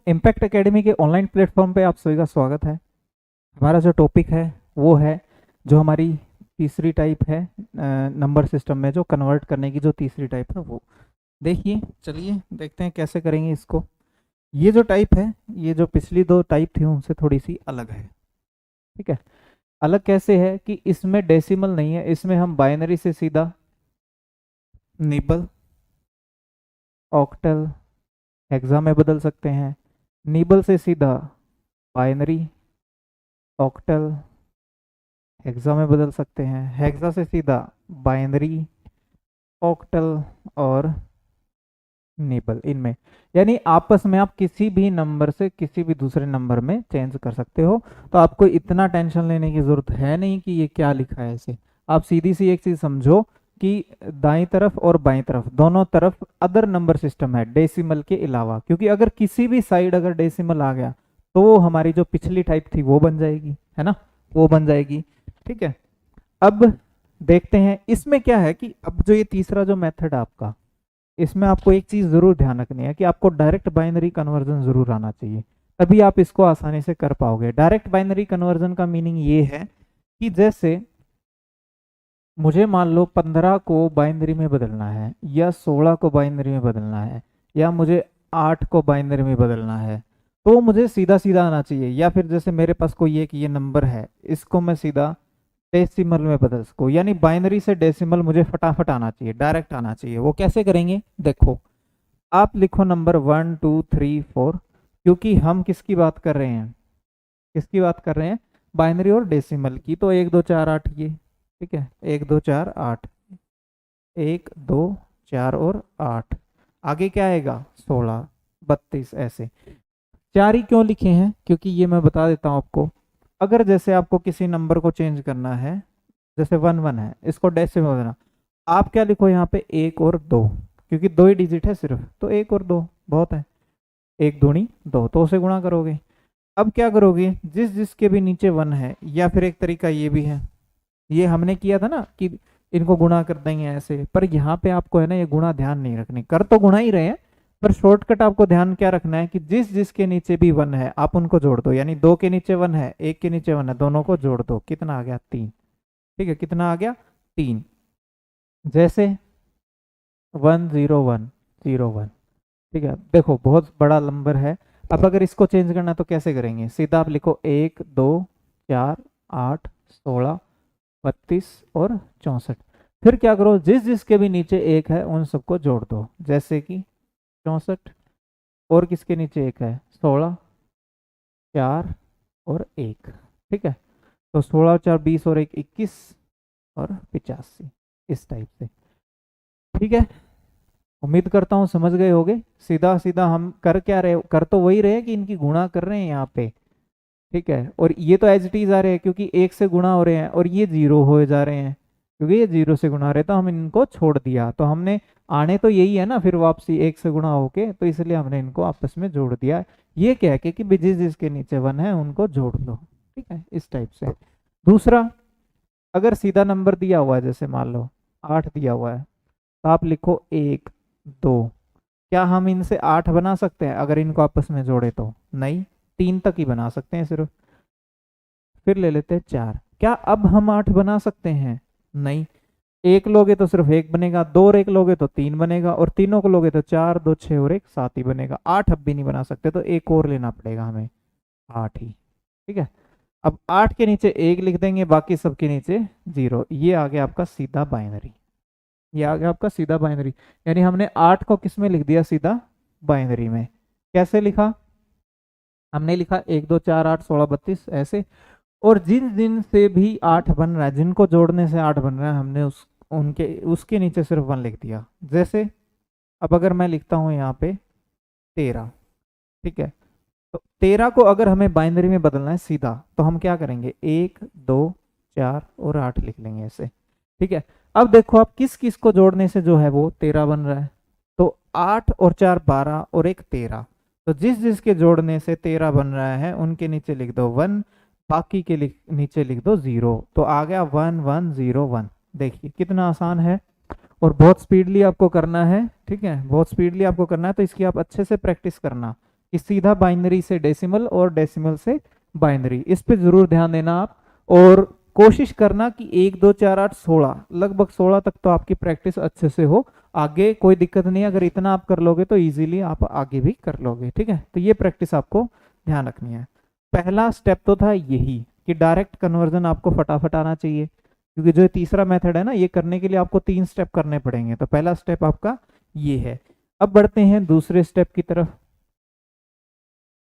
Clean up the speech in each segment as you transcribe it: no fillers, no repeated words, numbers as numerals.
Impact academy के online platform पे आप सभी का स्वागत है। हमारा जो टॉपिक है वो है जो हमारी तीसरी टाइप है नंबर सिस्टम में जो कन्वर्ट करने की जो तीसरी टाइप है वो देखिए। चलिए देखते हैं कैसे करेंगे इसको। ये जो टाइप है, ये जो पिछली दो टाइप थी उनसे थोड़ी सी अलग है। ठीक है, अलग कैसे है कि इसमें डेसिमल नहीं है, इसमें हम बाइनरी से सीधा निबल, ऑक्टल, हेक्सा में बदल सकते हैं। निबल से सीधा बाइनरी, ऑक्टल, हेक्सा में बदल सकते हैं। हेक्सा से सीधा बाइनरी, ऑक्टल और निबल, इनमें यानी आपस में आप किसी भी नंबर से किसी भी दूसरे नंबर में चेंज कर सकते हो। तो आपको इतना टेंशन लेने की जरूरत है नहीं कि ये क्या लिखा है ऐसे। आप सीधी सी एक चीज समझो कि दाईं तरफ और बाईं तरफ दोनों तरफ अदर नंबर सिस्टम है डेसिमल के अलावा, क्योंकि अगर किसी भी साइड अगर डेसिमल आ गया तो वो हमारी जो पिछली टाइप थी वो बन जाएगी, है ना, वो बन जाएगी। ठीक है, अब देखते हैं इसमें क्या है कि अब जो ये तीसरा जो मेथड है आपका, इसमें आपको एक चीज जरूर ध्यान रखनी है कि आपको डायरेक्ट बाइनरी कन्वर्जन जरूर आना चाहिए, तभी आप इसको आसानी से कर पाओगे। डायरेक्ट बाइनरी कन्वर्जन का मीनिंग ये है कि जैसे मुझे मान लो 15 को बाइनरी में बदलना है, या 16 को बाइनरी में बदलना है, या मुझे 8 को बाइनरी में बदलना है, तो मुझे सीधा सीधा आना चाहिए। या फिर जैसे मेरे पास कोई एक ये नंबर है, इसको मैं सीधा डेसिमल में बदल सकूं, यानी बाइनरी से डेसिमल मुझे फटाफट आना चाहिए, डायरेक्ट आना चाहिए। वो कैसे करेंगे देखो, आप लिखो नंबर 1 2 3 4, क्योंकि हम किसकी बात कर रहे हैं, किसकी बात कर रहे हैं, बाइनरी और डेसिमल की। तो 1 2 4 8 ये, ठीक है, 1 2 4 8, 1 2 4 और 8, आगे क्या आएगा 16 32 ऐसे। चार ही क्यों लिखे हैं, क्योंकि ये मैं बता देता हूं आपको। अगर जैसे आपको किसी नंबर को चेंज करना है, जैसे 1 1 है, इसको डैश में बदलना, आप क्या लिखो यहाँ पे 1 और 2, क्योंकि दो ही डिजिट है सिर्फ, तो 1 और 2 बहुत है। 1 दूनी 2, तो उसे गुणा करोगे। अब क्या करोगे, जिस जिसके भी नीचे 1 है, या फिर एक तरीका ये भी है, ये हमने किया था ना कि इनको गुणा कर देंगे ऐसे, पर यहाँ पे आपको है ना ये गुणा ध्यान नहीं रखने, कर तो गुणा ही रहे हैं, पर शॉर्टकट आपको ध्यान क्या रखना है कि जिस जिसके नीचे भी 1 है आप उनको जोड़ दो। यानी 2 के नीचे 1 है, 1 के नीचे 1 है, दोनों को जोड़ दो। कितना आ गया 3। ठीक है, कितना आ गया 3। जैसे 1 0 1 0 1। ठीक है, देखो बहुत बड़ा नंबर है। अब अगर इसको चेंज करना तो कैसे करेंगे, सीधा आप लिखो 1 2 4 8 16 32 और 64। फिर क्या करो, जिस जिसके भी नीचे 1 है उन सबको जोड़ दो। जैसे कि 64, और किसके नीचे 1 है 16, 4 और 1। ठीक है, तो 16 4 20 और 1 21 और 85, इस टाइप से। ठीक है, उम्मीद करता हूँ समझ गए होगे। सीधा सीधा हम कर क्या रहे, कर तो वही रहे कि इनकी गुणा कर रहे हैं यहाँ पे। ठीक है, और ये तो एज इट इज आ रहे हैं क्योंकि 1 से गुणा हो रहे हैं, और ये 0 हो जा रहे हैं क्योंकि ये 0 से गुणा हो रहे हैं, तो हम इनको छोड़ दिया। तो हमने आने तो यही है ना, फिर वापसी 1 से गुणा होके, तो इसलिए हमने इनको आपस में जोड़ दिया, ये कह के कि जिस जिसके नीचे 1 है उनको जोड़ लो। ठीक है, इस टाइप से। दूसरा, अगर सीधा नंबर दिया हुआ है, जैसे मान लो 8 दिया हुआ है, तो आप लिखो 1 2। क्या हम इनसे 8 बना सकते हैं अगर इनको आपस में जोड़े तो? नहीं, 3 तक ही बना सकते हैं सिर्फ। फिर ले लेते हैं 4। क्या अब हम 8 बना सकते हैं? नहीं, 1 लोगे तो सिर्फ 1 बनेगा, 2 और 1 लोगे तो 3 बनेगा, और तीनों को लोगे तो 4 2 6 और 1 7 ही बनेगा। 8 अब भी नहीं बना सकते, तो एक और लेना पड़ेगा हमें, 8 ही। ठीक है, अब 8 के नीचे 1 लिख देंगे, बाकी सबके नीचे 0। ये आ गया आपका सीधा बाइनरी, ये आ गया आपका सीधा बाइनरी। यानी हमने 8 को किस में लिख दिया, सीधा बाइनरी में। कैसे लिखा, हमने लिखा 1 2 4 8 16 32 ऐसे। और जिन जिन से भी 8 बन रहा है, जिनको जोड़ने से 8 बन रहा है, हमने उसके नीचे सिर्फ 1 लिख दिया। जैसे अब अगर मैं लिखता हूं यहाँ पे 13, ठीक है, तो 13 को अगर हमें बाइनरी में बदलना है सीधा, तो हम क्या करेंगे, 1 2 4 और 8 लिख लेंगे ऐसे। ठीक है, अब देखो आप किस किस को जोड़ने से जो है वो 13 बन रहा है, तो 8 और 4 12 और 1 13। तो जिस जिसके जोड़ने से 13 बन रहा है उनके नीचे लिख दो 1, बाकी के नीचे लिख दो 0। तो आ गया 1 1 0 1। देखिए कितना आसान है, और बहुत स्पीडली आपको करना है। ठीक है, बहुत स्पीडली आपको करना है, तो इसकी आप अच्छे से प्रैक्टिस करना कि सीधा बाइनरी से डेसिमल और डेसिमल से बाइनरी, इस पे जरूर ध्यान देना आप। और कोशिश करना कि 1 2 4 8 16, लगभग 16 तक तो आपकी प्रैक्टिस अच्छे से हो। आगे कोई दिक्कत नहीं है, अगर इतना आप कर लोगे तो इजीली आप आगे भी कर लोगे। ठीक है, तो ये प्रैक्टिस आपको ध्यान रखनी है। पहला स्टेप तो था यही कि डायरेक्ट कन्वर्जन आपको फटाफट आना चाहिए, क्योंकि जो तीसरा मेथड है ना, ये करने के लिए आपको 3 स्टेप करने पड़ेंगे। तो पहला स्टेप आपका ये है। अब बढ़ते हैं दूसरे स्टेप की तरफ।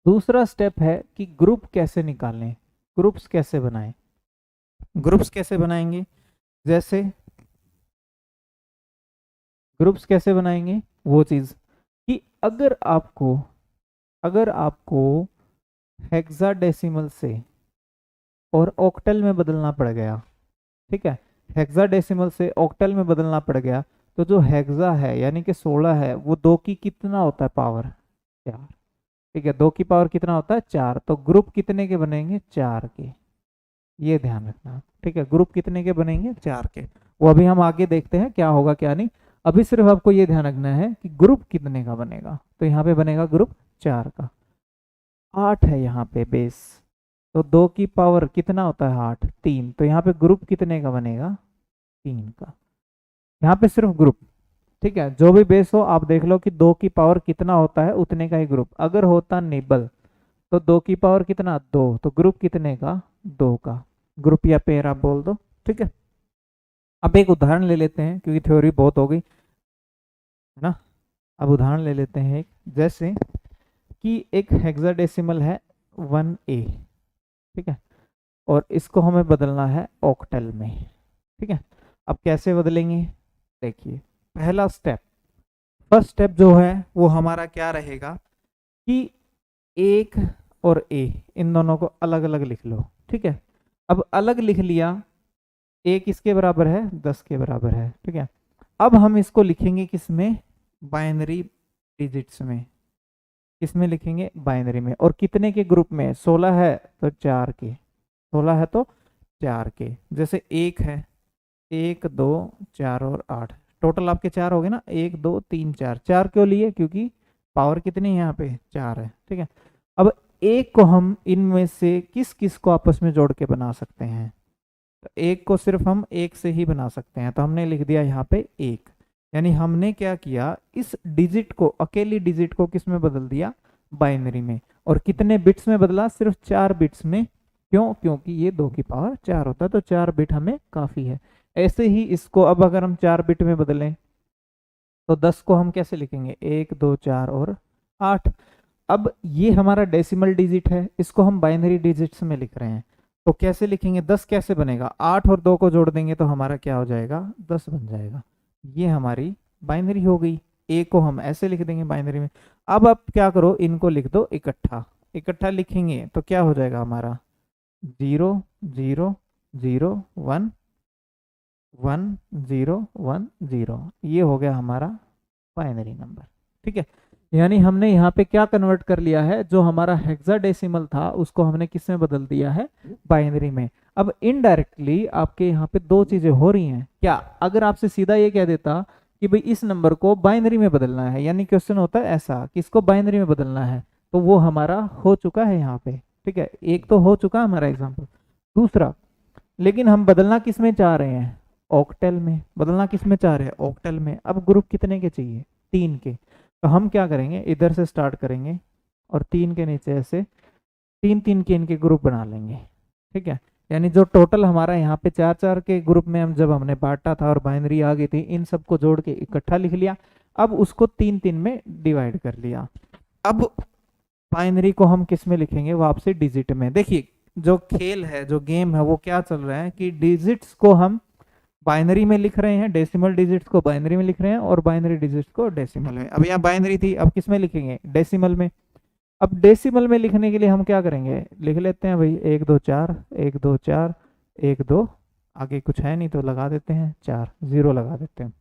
दूसरा स्टेप है कि ग्रुप कैसे निकालें, ग्रुप्स कैसे बनाएं। ग्रुप्स कैसे बनाएंगे, जैसे ग्रुप्स कैसे बनाएंगे वो चीज कि अगर आपको हेक्साडेसिमल से और ऑक्टल में बदलना पड़ गया, ठीक है, हेक्साडेसिमल से ऑक्टल में बदलना पड़ गया, तो जो हेक्सा है यानी कि 16 है, वो 2 की कितना होता है पावर, 4। ठीक है, 2 की पावर कितना होता है, 4। तो ग्रुप कितने के बनेंगे, 4 के। ये ध्यान रखना। ठीक है, ग्रुप कितने के बनेंगे, 4 के। वो अभी हम आगे देखते हैं क्या होगा क्या नहीं। अभी सिर्फ आपको ये ध्यान रखना है कि ग्रुप कितने का बनेगा। तो यहाँ पे बनेगा ग्रुप 4 का। 8 है यहाँ पे बेस, तो 2 की पावर कितना होता है 8, 3। तो यहाँ पे ग्रुप कितने का बनेगा, 3 का। यहाँ पे सिर्फ ग्रुप। ठीक है, जो भी बेस हो आप देख लो कि 2 की पावर कितना होता है, उतने का ही ग्रुप। अगर होता निबल तो 2 की पावर कितना, 2, तो ग्रुप कितने का, 2 का। ग्रुप या पेयर आप बोल दो। ठीक है, अब एक उदाहरण ले लेते हैं क्योंकि थ्योरी बहुत हो गई है ना। अब उदाहरण ले लेते हैं एक, जैसे कि एक हेक्साडेसिमल है 1A। ठीक है, और इसको हमें बदलना है ऑक्टल में। ठीक है, अब कैसे बदलेंगे, देखिए पहला स्टेप, फर्स्ट स्टेप जो है वो हमारा क्या रहेगा कि 1 और A इन दोनों को अलग अलग लिख लो। ठीक है, अब अलग लिख लिया, 1 किसके बराबर है, 10 के बराबर है। ठीक है, अब हम इसको लिखेंगे किसमें, बाइनरी डिजिट्स में। किसमें लिखेंगे, बाइनरी में। और कितने के ग्रुप में, 16 है तो 4 के, 16 है तो 4 के। जैसे 1 है, 1 2 4 और 8, टोटल आपके 4 हो गए ना, 1 2 3 4। 4 क्यों लिए, क्योंकि पावर कितनी है यहाँ पे, 4 है। ठीक है, अब एक को हम इनमें से किस किस को आपस में जोड़ के बना सकते हैं, तो एक को सिर्फ हम एक से ही बना सकते हैं। तो हमने लिख दिया यहाँ पे 1, यानी हमने क्या किया, इस डिजिट को, अकेली डिजिट को किस में बदल दिया, बाइनरी में। और कितने बिट्स में बदला, सिर्फ 4 बिट्स में। क्यों, क्योंकि ये 2 की पावर 4 होता है, तो 4 बिट हमें काफी है। ऐसे ही इसको अब अगर हम 4 बिट में बदलें तो 10 को हम कैसे लिखेंगे, 1 2 4 और 8। अब ये हमारा डेसिमल डिजिट है, इसको हम बाइनरी डिजिट्स में लिख रहे हैं। तो कैसे लिखेंगे, 10 कैसे बनेगा, 8 और 2 को जोड़ देंगे तो हमारा क्या हो जाएगा, 10 बन जाएगा। ये हमारी बाइनरी हो गई। ए को हम ऐसे लिख देंगे बाइनरी में। अब आप क्या करो, इनको लिख दो इकट्ठा। इकट्ठा लिखेंगे तो क्या हो जाएगा हमारा, 0 0 0 1 1 0 1 0। ये हो गया हमारा बाइनरी नंबर। ठीक है, यानी हमने यहाँ पे क्या कन्वर्ट कर लिया है, जो हमारा हेक्साडेसिमल था उसको हमने किस में बदल दिया है, बाइनरी में। अब इनडायरेक्टली आपके यहाँ पे दो चीजें हो रही हैं क्या, अगर आपसे सीधा ये कह देता कि भाई इस नंबर को बाइनरी में बदलना है, यानी क्वेश्चन होता है ऐसा कि इसको बाइनरी में बदलना है, तो वो हमारा हो चुका है यहाँ पे। ठीक है, एक तो हो चुका हमारा एग्जाम्पल। दूसरा, लेकिन हम बदलना किस में चाह रहे हैं, ऑक्टल में। बदलना किस में चाह रहे हैं, ऑक्टल में। अब ग्रुप कितने के चाहिए, 3 के। तो हम क्या करेंगे, इधर से स्टार्ट करेंगे और 3 के नीचे ऐसे 3 3 के इनके ग्रुप बना लेंगे। ठीक है, यानी जो टोटल हमारा यहाँ पे 4 4 के ग्रुप में हम जब हमने बांटा था और बाइनरी आ गई थी, इन सबको जोड़ के इकट्ठा लिख लिया। अब उसको 3 3 में डिवाइड कर लिया। अब बाइनरी को हम किस में लिखेंगे, वापसी डिजिट में। देखिए जो खेल है, जो गेम है, वो क्या चल रहा है कि डिजिट्स को हम बाइनरी में लिख रहे हैं, डेसिमल डिजिट्स को बाइनरी में लिख रहे हैं और बाइनरी डिजिट्स को डेसिमल में। अब यहाँ बाइनरी थी, अब किस में लिखेंगे, डेसिमल में। अब डेसिमल में लिखने के लिए हम क्या करेंगे, लिख लेते हैं भाई 1 2 4 1 2 4 1 2, आगे कुछ है नहीं तो लगा देते हैं 4, 0 लगा देते हैं।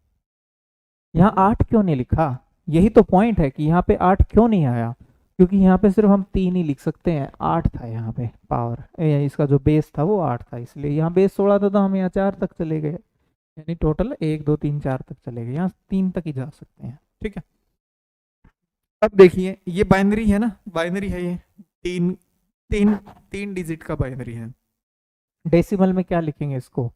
यहाँ 8 क्यों नहीं लिखा, यही तो पॉइंट है कि यहाँ पे 8 क्यों नहीं आया, क्योंकि यहाँ पे सिर्फ हम 3 ही लिख सकते हैं। 8 था यहाँ पे पावर, इसका जो बेस था वो 8 था, इसलिए यहाँ बेस 16 था तो हम यहाँ 4 तक चले गए, यानी टोटल 1 2 3 4 तक चले गए, यहाँ 3 तक ही जा सकते हैं। ठीक है, अब देखिए ये बाइनरी है ना, बाइनरी है ये, तीन तीन तीन डिजिट का बाइनरी है। डेसिमल में क्या लिखेंगे इसको,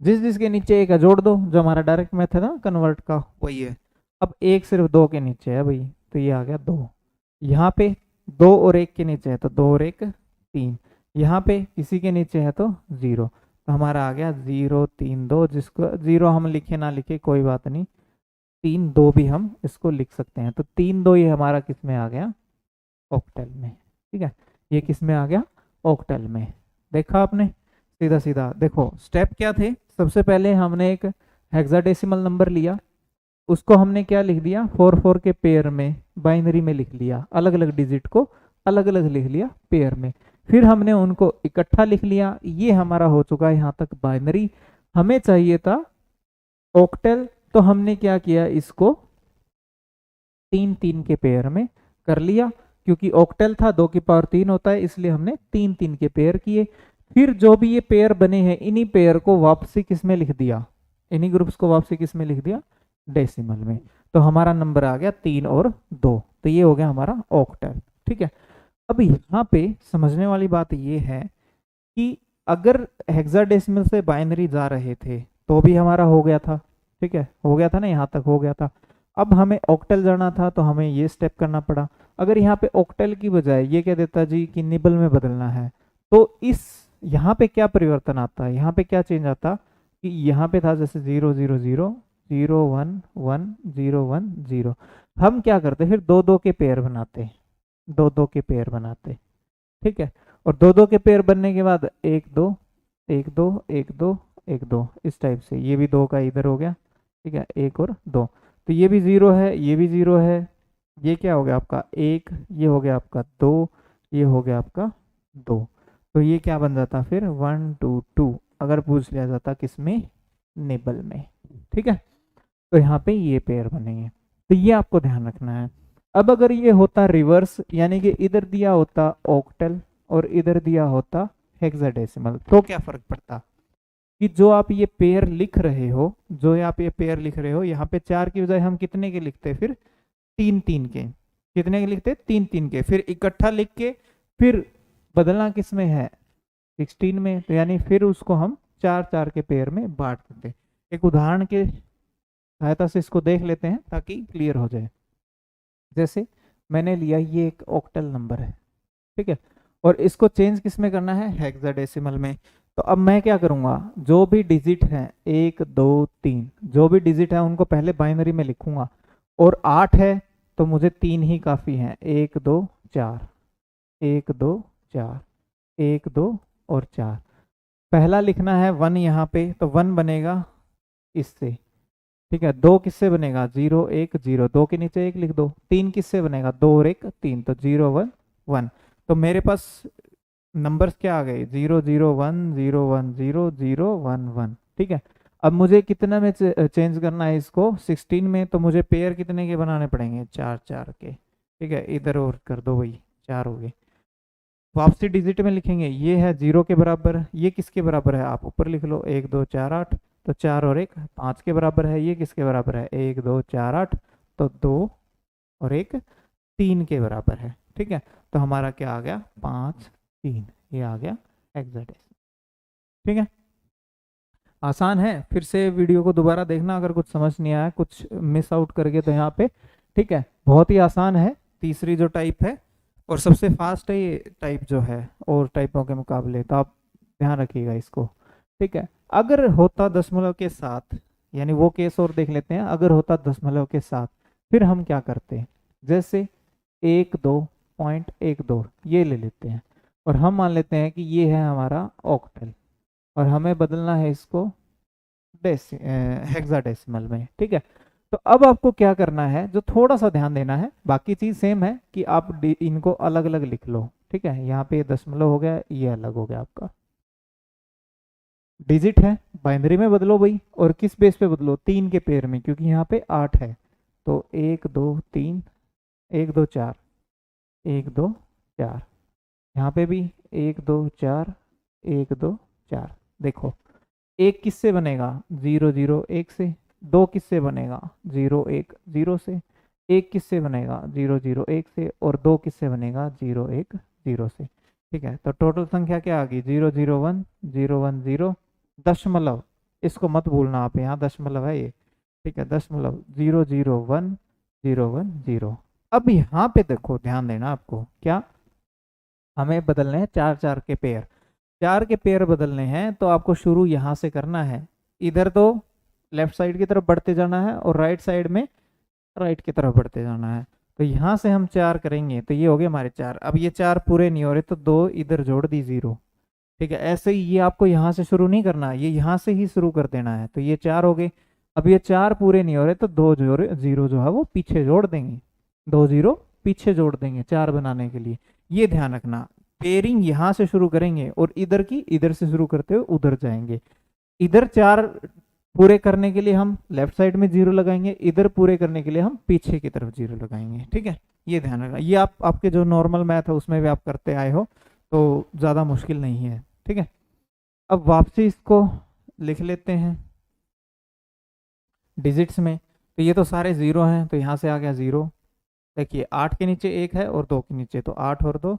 जिस जिसके नीचे एक है जोड़ दो, जो हमारा डायरेक्ट मेथड है कन्वर्ट का वही है। अब एक सिर्फ दो के नीचे है भाई, तो ये आ गया दो। यहाँ पे दो और एक के नीचे है तो दो और एक तीन, यहाँ पे किसी के नीचे है तो जीरो, तो हमारा आ गया 0 3 2। जिसको जीरो हम लिखे ना लिखे कोई बात नहीं, 3 2 भी हम इसको लिख सकते हैं। तो 3 2 ये हमारा किस में आ गया, ऑक्टल में। ठीक है, ये किस में आ गया, ऑक्टल में। देखा आपने, सीधा सीधा देखो स्टेप क्या थे। सबसे पहले हमने एक हेक्साडेसिमल नंबर लिया, उसको हमने क्या लिख दिया, 4 4 के पेयर में बाइनरी में लिख लिया, अलग अलग डिजिट को अलग अलग लिख लिया पेयर में। फिर हमने उनको इकट्ठा लिख लिया, ये हमारा हो चुका है यहाँ तक बाइनरी। हमें चाहिए था ऑक्टल, तो हमने क्या किया, इसको 3 3 के पेयर में कर लिया, क्योंकि ऑक्टल था 2 की पावर 3 होता है, इसलिए हमने 3 3 के पेयर किए। फिर जो भी ये पेयर बने हैं इन्हीं पेयर को वापसी किस में लिख दिया, इन्हीं ग्रुप्स को वापसी किस में लिख दिया, डेसिमल में। तो हमारा नंबर आ गया 3 और 2, तो ये हो गया हमारा ऑक्टल। ठीक है, अब यहाँ पे समझने वाली बात ये है कि अगर हेक्साडेसिमल से बाइनरी जा रहे थे तो भी हमारा हो गया था। ठीक है, हो गया था ना, यहाँ तक हो गया था। अब हमें ऑक्टल जाना था तो हमें ये स्टेप करना पड़ा। अगर यहाँ पे ऑक्टल की बजाय ये कह देता जी कि निबल में बदलना है, तो इस यहाँ पे क्या परिवर्तन आता है, यहाँ पे क्या चेंज आता कि यहाँ पे था जैसे 0 0 0 0 1 1 0 1 0, हम क्या करते फिर 2 2 के पेयर बनाते, 2 2 के पेयर बनाते। ठीक है, और 2 2 के पेयर बनने के बाद 1 2 1 2 1 2 1 2, इस टाइप से ये भी 2 का इधर हो गया। ठीक है, 1 और 2, तो ये भी 0 है, ये भी 0 है, ये क्या हो गया आपका 1, ये हो गया आपका 2, ये हो गया आपका 2। तो ये क्या बन जाता फिर 1 2 2, अगर पूछ लिया जाता किसमें, निबल में। ठीक है, तो यहाँ पे ये पेयर बनेंगे, तो ये आपको ध्यान रखना है। अब अगर ये होता रिवर्स, यानी कि इधर दिया होता ऑक्टल और इधर दिया होता हेक्साडेसिमल, तो क्या फर्क पड़ता कि जो आप ये पेयर लिख रहे हो, जो आप ये पेयर लिख रहे हो, यहाँ पे 4 की बजाय हम कितने के लिखते, फिर 3 3 के। कितने के लिखते, 3 3 के। फिर इकट्ठा लिख के फिर बदलना किस में है, 16 में, तो यानी फिर उसको हम 4 4 के पेयर में बांट देते। एक उदाहरण के सहायता से इसको देख लेते हैं ताकि क्लियर हो जाए। जैसे मैंने लिया ये एक ऑक्टल नंबर है, ठीक है, और इसको चेंज किस में करना है, हेक्साडेसिमल में। तो अब मैं क्या करूंगा, जो भी डिजिट है 1 2 3, जो भी डिजिट है उनको पहले बाइनरी में लिखूंगा, और 8 है तो मुझे 3 ही काफी है, 1 2 4 1 2 4 1 2 और 4। पहला लिखना है 1 यहाँ पे, तो 1 बनेगा इससे। ठीक है, 2 किससे बनेगा, 0 1 0, 2 के नीचे 1 लिख दो। 3 किससे बनेगा, 2 और 1 3, तो 0 1 1। तो मेरे पास नंबर्स क्या आ गए, 0 0 1 0 1 0 0 1 1। ठीक है, अब मुझे कितना में चेंज करना है इसको, 16 में, तो मुझे पेयर कितने के बनाने पड़ेंगे, 4 4 के। ठीक है, इधर और कर दो भाई, 4 हो गए। वापसी डिजिट में लिखेंगे, ये है 0 के बराबर, ये किसके बराबर है, आप ऊपर लिख लो 1 2 4 8, तो 4 और 1 5 के बराबर है। ये किसके बराबर है, 1 2 4 8, तो 2 और 1 3 के बराबर है। ठीक है, तो हमारा क्या आ गया, 5 3, ये आ गया हेक्साडेसिमल। ठीक है, आसान है। फिर से वीडियो को दोबारा देखना, अगर कुछ समझ नहीं आया, कुछ मिस आउट कर गए तो यहाँ पे। ठीक है, बहुत ही आसान है, तीसरी जो टाइप है, और सबसे फास्ट है ये टाइप जो है और टाइपों के मुकाबले, तो आप ध्यान रखिएगा इसको। ठीक है, अगर होता दशमलव के साथ, यानी वो केस और देख लेते हैं, अगर होता दशमलव के साथ, फिर हम क्या करते हैं, जैसे 1 2.12 ये ले लेते हैं, और हम मान लेते हैं कि ये है हमारा ऑक्टल, और हमें बदलना है इसको हेक्साडेसिमल में। ठीक है, तो अब आपको क्या करना है, जो थोड़ा सा ध्यान देना है, बाकी चीज सेम है कि आप इनको अलग अलग लिख लो। ठीक है, यहाँ पे दशमलव हो गया, ये अलग हो गया आपका, डिजिट है बाइनरी में बदलो भाई, और किस बेस पे बदलो, 3 के पेयर में, क्योंकि यहाँ पे 8 है। तो 1 2 3 1 2 4 1 2 4, यहाँ पे भी 1 2 4 1 2 4। देखो, एक किससे बनेगा, 0 0 1 से। 2 किससे बनेगा, 0 1 0 से। एक किससे बनेगा 0 0 1 से, और 2 किससे बनेगा 0 1 0 से। ठीक है, तो टोटल संख्या क्या आ गई 0 0 1 0 1 0 दशमलव, इसको मत भूलना आप, यहाँ दशमलव है ये। ठीक है, दशमलव 0 0 1 0 1 0। अब यहाँ पे देखो, ध्यान देना आपको, क्या हमें बदलने हैं चार चार के पेयर, चार के पेयर बदलने हैं, तो आपको शुरू यहाँ से करना है। इधर तो लेफ्ट साइड की तरफ बढ़ते जाना है और राइट साइड में राइट की तरफ बढ़ते जाना है। तो यहाँ से हम चार करेंगे तो ये हो गए हमारे चार। अब ये चार पूरे नहीं हो रहे तो दो इधर जोड़ दी 0। ठीक है, ऐसे ही ये आपको यहाँ से शुरू नहीं करना है, ये यहाँ से ही शुरू कर देना है। तो ये चार हो गए। अब ये चार पूरे नहीं हो रहे तो दो जीरो जो है वो पीछे जोड़ देंगे, 2 0 पीछे जोड़ देंगे चार बनाने के लिए। ये ध्यान रखना, पेयरिंग यहाँ से शुरू करेंगे और इधर की इधर से शुरू करते हुए उधर जाएंगे। इधर चार पूरे करने के लिए हम लेफ्ट साइड में 0 लगाएंगे, इधर पूरे करने के लिए हम पीछे की तरफ 0 लगाएंगे। ठीक है, ये ध्यान रखना। ये आप आपके जो नॉर्मल मैथ है उसमें भी आप करते आए हो, तो ज़्यादा मुश्किल नहीं है। ठीक है, अब वापसी इसको लिख लेते हैं डिजिट्स में। तो ये तो सारे 0 हैं, तो यहाँ से आ गया 0। देखिए 8 के नीचे 1 है और 2 के नीचे, तो 8 और 2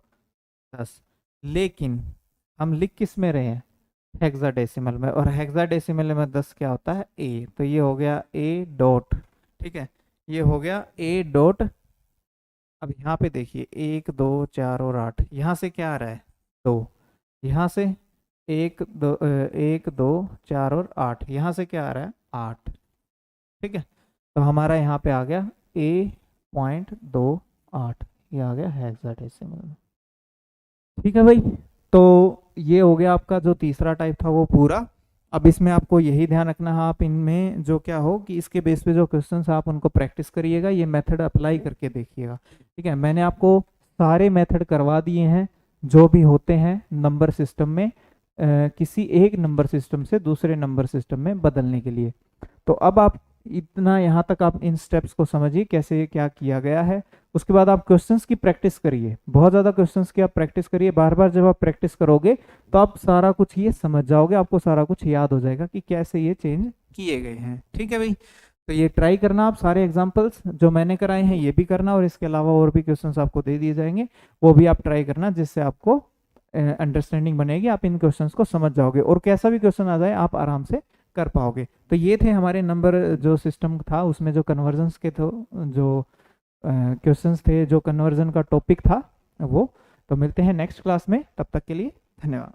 10। लेकिन हम लिख किस में रहे हैं हेक्साडेसिमल में, और हेक्साडेसिमल में 10 क्या होता है ए, तो ये हो गया ए डॉट। ठीक है, ये हो गया ए डॉट। अब यहाँ पे देखिए 1 2 4 और 8, यहाँ से क्या आ रहा है 2, यहाँ से 1 2 4 और 8, यहाँ से क्या आ रहा है 8। ठीक है, तो हमारा यहाँ पे आ गया A.28, ये आ गया हेक्साडेसिमल। ठीक है भाई, तो ये हो गया आपका जो तीसरा टाइप था वो पूरा। अब इसमें आपको यही ध्यान रखना है, आप इनमें जो क्या हो कि इसके बेस पे जो क्वेश्चंस आप उनको प्रैक्टिस करिएगा, ये मेथड अप्लाई करके देखिएगा। ठीक है, मैंने आपको सारे मेथड करवा दिए हैं जो भी होते हैं नंबर सिस्टम में, किसी एक नंबर सिस्टम से दूसरे नंबर सिस्टम में बदलने के लिए। तो अब आप इतना यहाँ तक आप इन स्टेप्स को समझिए कैसे क्या किया गया है। उसके बाद आप क्वेश्चंस की प्रैक्टिस करिए, बहुत ज़्यादा क्वेश्चंस की आप प्रैक्टिस करिए। बार बार जब आप प्रैक्टिस करोगे तो आप सारा कुछ ये समझ जाओगे, आपको सारा कुछ याद हो जाएगा कि कैसे ये चेंज किए गए हैं। ठीक है भाई, तो ये ट्राई करना आप, सारे एग्जाम्पल्स जो मैंने कराए हैं ये भी करना, और इसके अलावा और भी क्वेश्चंस आपको दे दिए जाएंगे, वो भी आप ट्राई करना, जिससे आपको अंडरस्टैंडिंग बनेगी, आप इन क्वेश्चंस को समझ जाओगे और कैसा भी क्वेश्चन आ जाए आप आराम से कर पाओगे। तो ये थे हमारे नंबर जो सिस्टम था, उसमें जो कन्वर्जन्स के थे, जो क्वेश्चंस थे, जो कन्वर्जन का टॉपिक था वो। तो मिलते हैं नेक्स्ट क्लास में, तब तक के लिए धन्यवाद।